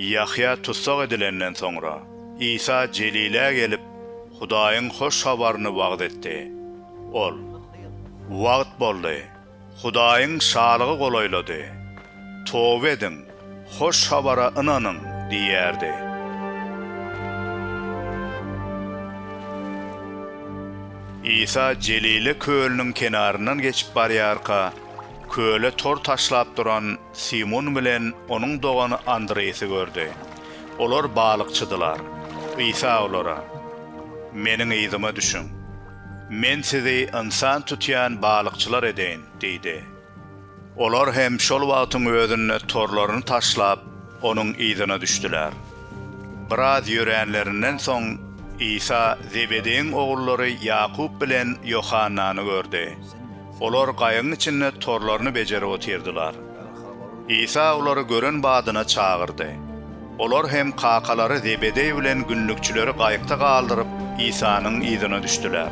Yahya tutsak edilenden sonra İsa Celil'e gelip Hudaýyň hoş habaryny wagt etdi. Ol: "Wagt boldy. Hudaýyň şalygy golaýlady. Toba edin, hoş habara ynanyň" diýerdi. İsa Celile kölüniň kenaryndan geçip barýarka, köle tor taşlap duran Simon bilen onuň dogany Andreýsy gördi. Olar balykçydylar. İsa olara: "Meniň ýzyma düşün. Men sizi insan tutýan balykçylar edeýin" diýdi. Olar hem şol wagtyň özünde torlaryny taşlap onuň ýzyna düşdiler. Biraz ýörenlerinden soň İsa Zebedeýiň ogullary Ýakup bilen Yohannany gördi. Olar gaýyň içinde torlaryny bejerip otyrdylar. İsa olary gören badyna çağırdy. Olar hem kakalary Zebedey bilen günlükçüleri gaýykda galdyryp İsanyň ýzyna düşdiler.